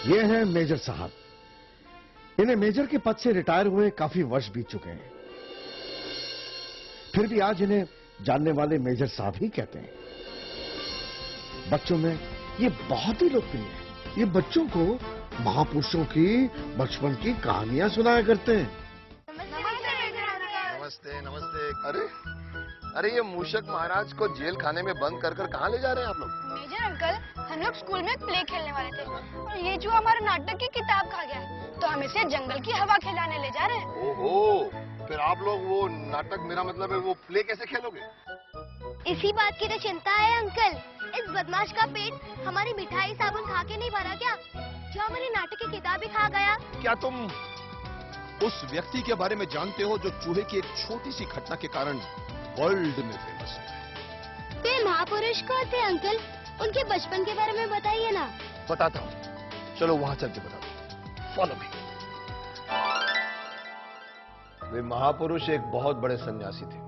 ये हैं मेजर साहब। इन्हें मेजर के पद से रिटायर हुए काफी वर्ष बीत चुके हैं, फिर भी आज इन्हें जानने वाले मेजर साहब ही कहते हैं। बच्चों में ये बहुत ही लोकप्रिय है। ये बच्चों को महापुरुषों की बचपन की कहानियां सुनाया करते हैं। नमस्ते नमस्ते। अरे ये मूषक महाराज को जेल खाने में बंद कर कहाँ ले जा रहे हैं आप लोग? मेजर अंकल, हम लोग स्कूल में प्ले खेलने वाले थे और ये जो हमारा नाटक की किताब खा गया, तो हम इसे जंगल की हवा खिलाने ले जा रहे हैं। ओहो, फिर आप लोग वो नाटक, मेरा मतलब है वो प्ले कैसे खेलोगे? इसी बात की तो चिंता है अंकल। इस बदमाश का पेट हमारी मिठाई साबुन खा के नहीं भरा क्या, जो हमारी नाटक की किताब ही खा गया। क्या तुम उस व्यक्ति के बारे में जानते हो जो चूहे की एक छोटी सी घटना के कारण वर्ल्ड में फेमस है? वे महापुरुष कौन थे अंकल? उनके बचपन के बारे में बताइए ना। बताता हूँ, चलो वहां चल के बताता हूँ। Follow me. वे महापुरुष एक बहुत बड़े सन्यासी थे।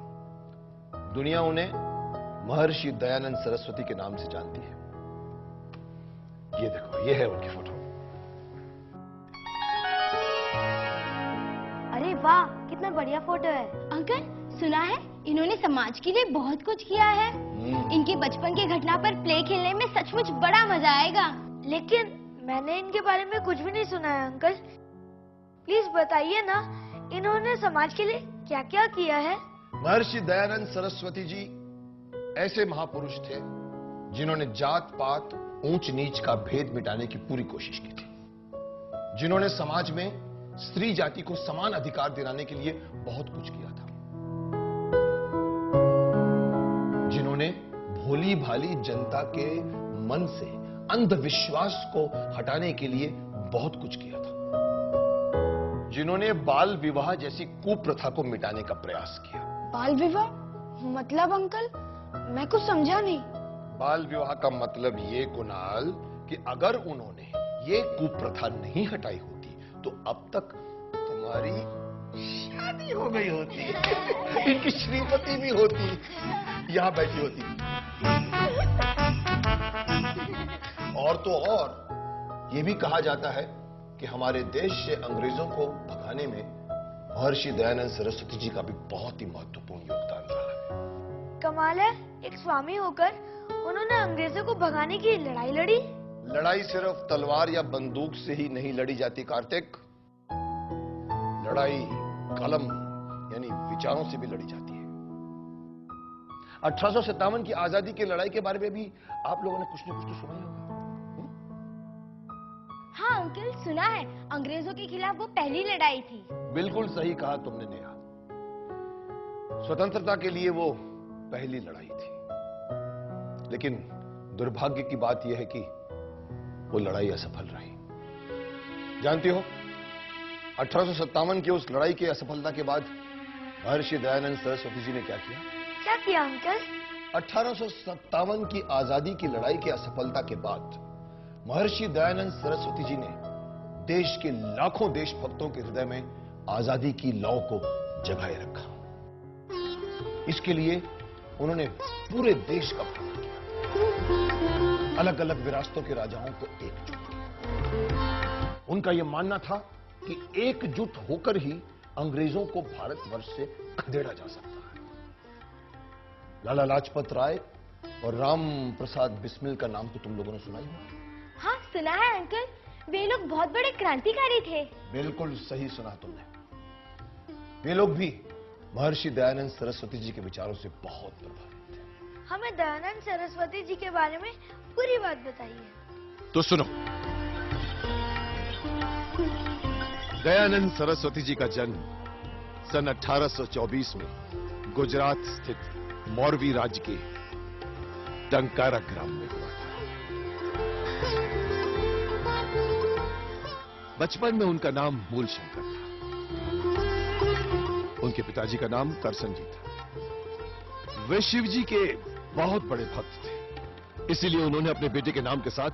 दुनिया उन्हें महर्षि दयानंद सरस्वती के नाम से जानती है। ये देखो, ये है उनकी फोटो। अरे वाह, कितना बढ़िया फोटो है। अंकल, सुना है इन्होंने समाज के लिए बहुत कुछ किया है। इनके बचपन की घटना पर प्ले खेलने में सचमुच बड़ा मजा आएगा। लेकिन मैंने इनके बारे में कुछ भी नहीं सुना है अंकल। प्लीज बताइए ना, इन्होंने समाज के लिए क्या क्या किया है? महर्षि दयानंद सरस्वती जी ऐसे महापुरुष थे जिन्होंने जात पात, ऊंच नीच का भेद मिटाने की पूरी कोशिश की थी, जिन्होंने समाज में स्त्री जाति को समान अधिकार दिलाने के लिए बहुत कुछ किया था, जिन्होंने भोली भाली जनता के मन से अंधविश्वास को हटाने के लिए बहुत कुछ किया था, जिन्होंने बाल विवाह जैसी कुप्रथा को मिटाने का प्रयास किया। बाल विवाह मतलब अंकल, मैं कुछ समझा नहीं। बाल विवाह का मतलब ये कुणाल कि अगर उन्होंने ये कुप्रथा नहीं हटाई होती तो अब तक तुम्हारी शादी हो गई होती, इनकी श्रीमती भी होती, यहां बैठी होती। और तो और ये भी कहा जाता है कि हमारे देश से अंग्रेजों को भगाने में महर्षि दयानंद सरस्वती जी का भी बहुत ही महत्वपूर्ण योगदान रहा है। कमाल है, एक स्वामी होकर उन्होंने अंग्रेजों को भगाने की लड़ाई लड़ी। लड़ाई सिर्फ तलवार या बंदूक से ही नहीं लड़ी जाती कार्तिक, लड़ाई कलम यानी विचारों से भी लड़ी जाती है। 1857 की आजादी की लड़ाई के बारे में भी आप लोगों ने कुछ न कुछ तो सुना ही होगा। हाँ अंकल, सुना है। अंग्रेजों के खिलाफ वो पहली लड़ाई थी। बिल्कुल सही कहा तुमने नेहा, स्वतंत्रता के लिए वो पहली लड़ाई थी। लेकिन दुर्भाग्य की बात यह है कि वो लड़ाई असफल रही। जानती हो, 1857 की उस लड़ाई की असफलता के बाद महर्षि दयानंद सरस्वती जी ने क्या किया? क्या किया अंकल? 1857 की आजादी की लड़ाई की असफलता के बाद महर्षि दयानंद सरस्वती जी ने देश के लाखों देशभक्तों के हृदय में आजादी की लौ को जगाए रखा। इसके लिए उन्होंने पूरे देश का भ्रमण किया, अलग अलग विरासतों के राजाओं को एकजुट किया। उनका यह मानना था कि एकजुट होकर ही अंग्रेजों को भारतवर्ष से खदेड़ा जा सकता है। लाला लाजपत राय और राम प्रसाद बिस्मिल का नाम तो तुम लोगों ने सुना ही होगा। हाँ सुना है अंकल, वे लोग बहुत बड़े क्रांतिकारी थे। बिल्कुल सही सुना तुमने। वे लोग भी महर्षि दयानंद सरस्वती जी के विचारों से बहुत प्रभावित थे। हमें दयानंद सरस्वती जी के बारे में पूरी बात बताइए। तो सुनो, दयानंद सरस्वती जी का जन्म सन 1824 में गुजरात स्थित मौरवी राज्य के टंकारा ग्राम में हुआ था। बचपन में उनका नाम मूलशंकर था। उनके पिताजी का नाम करसन जी था। वे शिव जी के बहुत बड़े भक्त थे, इसीलिए उन्होंने अपने बेटे के नाम के साथ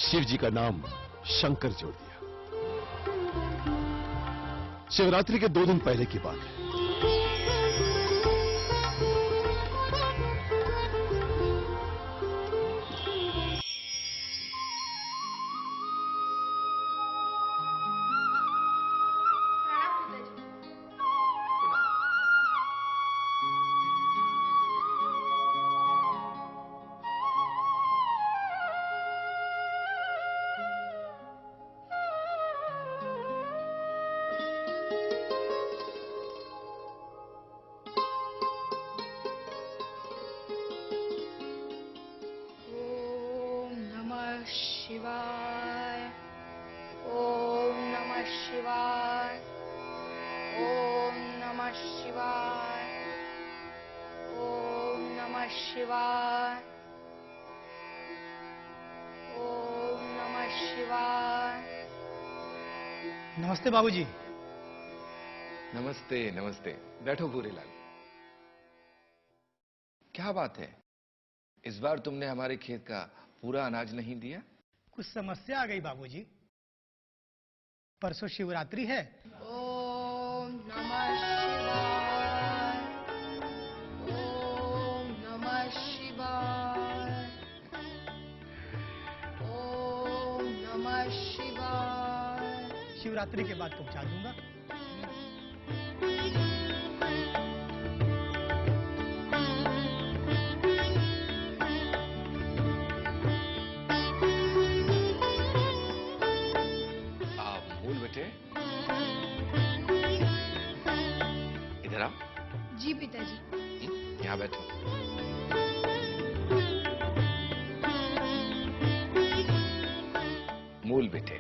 शिव जी का नाम शंकर जोड़ दिया। शिवरात्रि के 2 दिन पहले की बात है। शिवाय। ओम नमः शिवाय। नमस्ते बाबूजी। नमस्ते नमस्ते। बैठो भूरेलाल। क्या बात है, इस बार तुमने हमारे खेत का पूरा अनाज नहीं दिया? कुछ समस्या आ गई बाबूजी। परसों शिवरात्रि है। ओम नमः शिवाय। ओम नमः शिवाय। ओम नमः शिवाय। शिवरात्रि के बाद पहुंचा दूंगा। मूल बेटे, इधर आओ। जी पिताजी। यहाँ बैठो। मूल बेटे,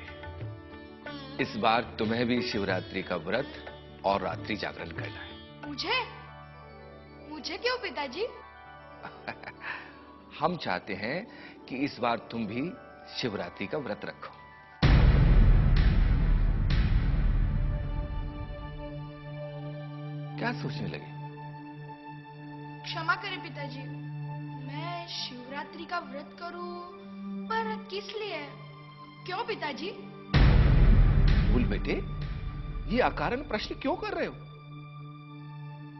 इस बार तुम्हें भी शिवरात्रि का व्रत और रात्रि जागरण करना है। मुझे मुझे क्यों पिताजी? हम चाहते हैं कि इस बार तुम भी शिवरात्रि का व्रत रखो। क्या सोचने लगे? क्षमा करें पिताजी, मैं शिवरात्रि का व्रत करूं, पर किस लिए? क्यों पिताजी? भूल बेटे, ये अकारण प्रश्न क्यों कर रहे हो?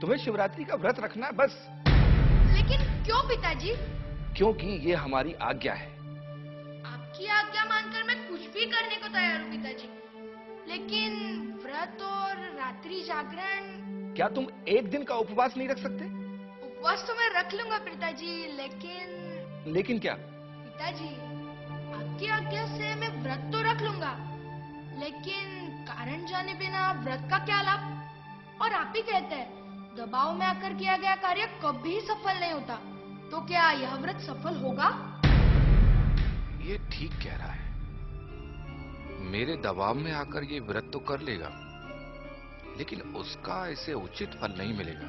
तुम्हें शिवरात्रि का व्रत रखना है बस। लेकिन क्यों पिताजी? क्योंकि ये हमारी आज्ञा है। आपकी आज्ञा मानकर मैं कुछ भी करने को तैयार हूँ पिताजी। लेकिन व्रत और रात्रि जागरण। क्या तुम एक दिन का उपवास नहीं रख सकते? उपवास तो मैं रख लूंगा पिताजी, लेकिन। लेकिन क्या? पिताजी, आपकी आज्ञा से मैं व्रत तो रख लूंगा, लेकिन कारण जाने बिना व्रत का क्या लाभ? और आप ही कहते हैं दबाव में आकर किया गया कार्य कभी सफल नहीं होता, तो क्या यह व्रत सफल होगा? ये ठीक कह रहा है। मेरे दबाव में आकर ये व्रत तो कर लेगा, लेकिन उसका इसे उचित फल नहीं मिलेगा।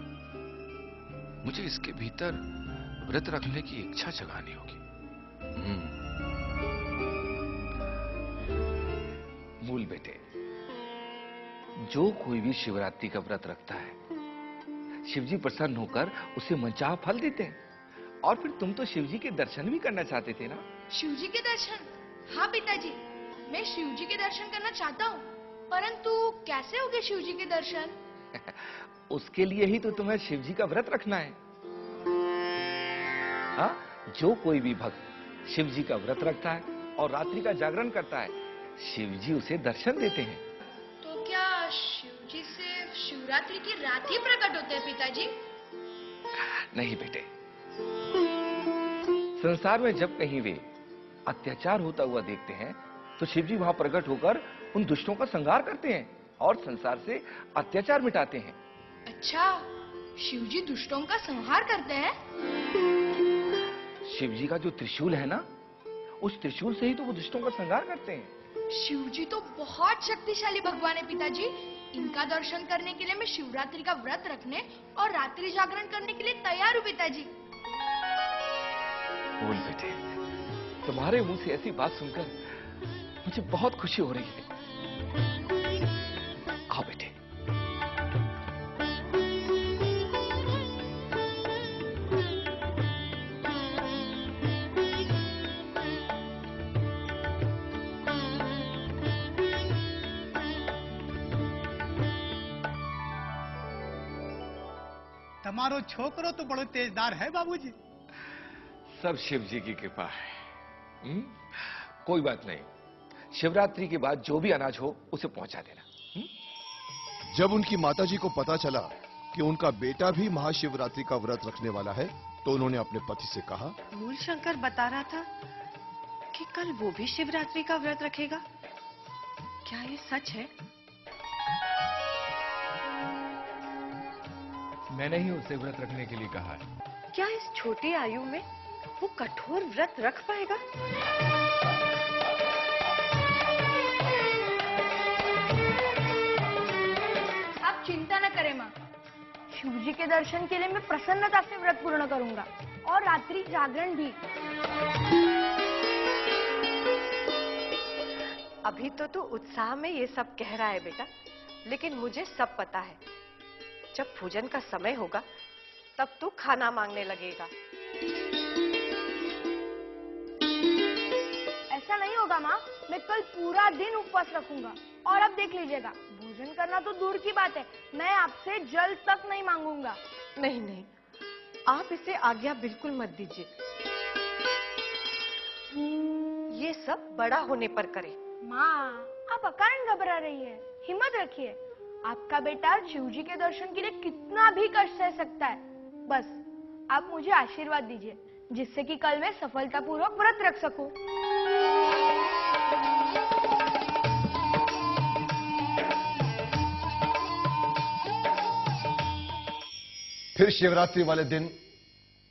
मुझे इसके भीतर व्रत रखने की इच्छा जगानी होगी। मूल बेटे, जो कोई भी शिवरात्रि का व्रत रखता है, शिवजी प्रसन्न होकर उसे मनचाहा फल देते हैं। और फिर तुम तो शिवजी के दर्शन भी करना चाहते थे ना? शिवजी के दर्शन? हाँ पिताजी, मैं शिवजी के दर्शन करना चाहता हूँ, परंतु कैसे होंगे शिवजी के दर्शन? उसके लिए ही तो तुम्हें शिवजी का व्रत रखना है। हाँ, जो कोई भी भक्त शिवजी का व्रत रखता है और रात्रि का जागरण करता है, शिवजी उसे दर्शन देते हैं। तो क्या शिवजी सिर्फ शिवरात्रि की रात ही प्रकट होते हैं पिताजी? नहीं बेटे, संसार में जब कहीं वे अत्याचार होता हुआ देखते हैं, तो शिवजी वहां प्रकट होकर उन दुष्टों का संहार करते हैं और संसार से अत्याचार मिटाते हैं। अच्छा, शिवजी दुष्टों का संहार करते हैं? शिवजी का जो त्रिशूल है ना, उस त्रिशूल से ही तो वो दुष्टों का संहार करते हैं। शिवजी तो बहुत शक्तिशाली भगवान है पिताजी। इनका दर्शन करने के लिए मैं शिवरात्रि का व्रत रखने और रात्रि जागरण करने के लिए तैयार हूँ पिताजी। बोल बेटे, तुम्हारे मुंह से ऐसी बात सुनकर मुझे बहुत खुशी हो रही है। आओ बेटे। તમારો છોકરો તો બડો તેજદાર है बाबूजी। सब शिव जी की कृपा है। कोई बात नहीं, शिवरात्रि के बाद जो भी अनाज हो उसे पहुंचा देना। जब उनकी माताजी को पता चला कि उनका बेटा भी महाशिवरात्रि का व्रत रखने वाला है, तो उन्होंने अपने पति से कहा, मूल शंकर बता रहा था कि कल वो भी शिवरात्रि का व्रत रखेगा। क्या ये सच है? मैंने ही उसे व्रत रखने के लिए कहा है। क्या इस छोटी आयु में वो कठोर व्रत रख पाएगा? आप चिंता न करें माँ, शिवजी के दर्शन के लिए मैं प्रसन्नता से व्रत पूर्ण करूंगा और रात्रि जागरण भी। अभी तो तू उत्साह में ये सब कह रहा है बेटा, लेकिन मुझे सब पता है। जब पूजन का समय होगा तब तू खाना मांगने लगेगा। ऐसा नहीं होगा माँ, मैं कल पूरा दिन उपवास रखूंगा। और अब देख लीजिएगा, भोजन करना तो दूर की बात है, मैं आपसे जल तक नहीं मांगूंगा। नहीं नहीं, आप इसे आज्ञा बिल्कुल मत दीजिए। ये सब बड़ा होने पर करे। माँ, आप अकारण घबरा रही है, हिम्मत रखिए। आपका बेटा शिवजी के दर्शन के लिए कितना भी कष्ट सह सकता है। बस आप मुझे आशीर्वाद दीजिए, जिससे कि कल मैं सफलतापूर्वक व्रत रख सकूं। फिर शिवरात्रि वाले दिन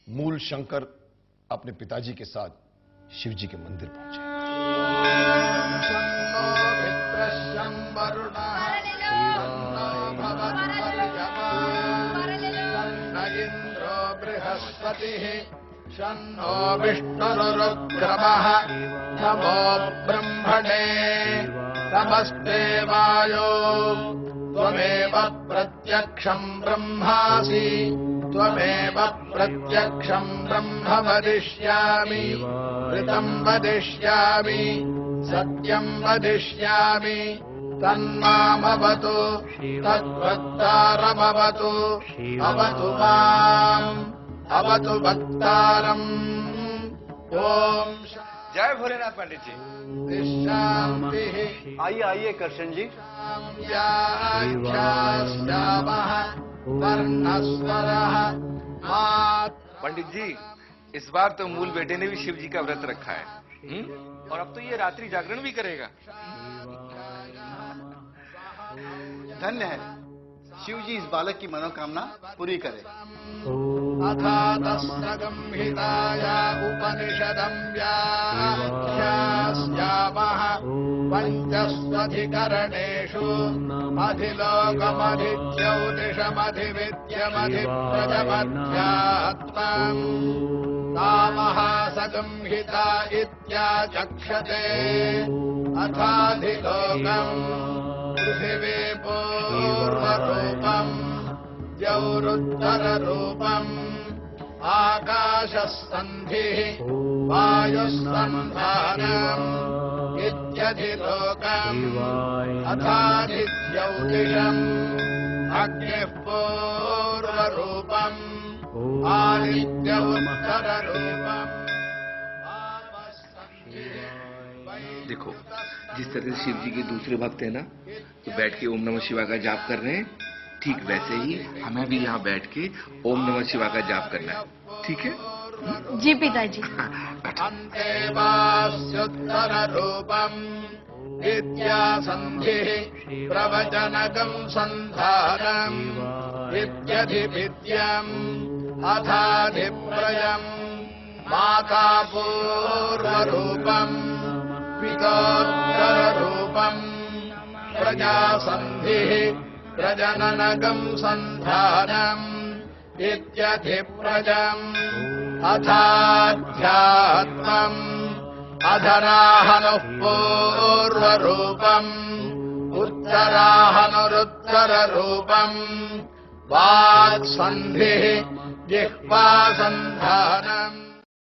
मूल शंकर अपने पिताजी के साथ शिवजी के मंदिर पहुंचे। इंद्रो बृहस्पति शन्नो विष्णुरुक्रमः नमो ब्रह्मणे नमस्ते वायो त्वमेव प्रत्यक्षं ब्रह्मासि त्वमेव प्रत्यक्षं ब्रह्म वदिष्यामि ऋतं वदिष्यामि सत्यं वदिष्यामि तन्मामवतु तद्वक्तारमवतु अवतु माम् अवतु वक्तारम्। ओम जय भोलेनाथ पंडित जी। शांति। आइए आइए करशन जी। पंडित जी, इस बार तो मूल बेटे ने भी शिव जी का व्रत रखा है। और अब तो ये रात्रि जागरण भी करेगा। धन्य है, शिव जी इस बालक की मनोकामना पूरी करे। अथातस्तगम्हिताया उपनिषदं व्याख्यास्यामः पञ्चस्वधिकरणेषु अधिलोकमधिज्यौतिषमधिविद्यमधिप्रजमध्यात्मम् तामहासगम्हिता इत्याचक्षते। अथाधिलोकम् पृथिवी पूर्वरूपम् द्यौरुत्तररूपम् आकाशस्सन्धिः वायुस्सन्धानम् इत्यधिलोकम् अथाधिज्यौतिषम् अग्निः पूर्वरूपम् आदित्य उत्तररूपम्। देखो, जिस तरह से शिव जी के दूसरे भक्त हैं ना, तो बैठ के ओम नमः शिवाय का जाप कर रहे हैं, ठीक वैसे ही हमें भी यहाँ बैठ के ओम नमः शिवाय का जाप करना है। ठीक है जी पिताजी। अन्तेवास्युत्तररूपम् विद्यासन्धिः प्रवचनकम् सन्धानम् विद्यधिविद्यम् अथाधिप्रयम् माता पूर्वरूपम् पितोत्तररूपम् प्रजासन्धिः प्रजननकम् सन्धानम् इत्यधिप्रजम् अथाध्यात्मम् अधराहनुः पूर्वरूपम् उत्तराहनुरुत्तररूपम् वाक्सन्धिः जिह्वासन्धानम्।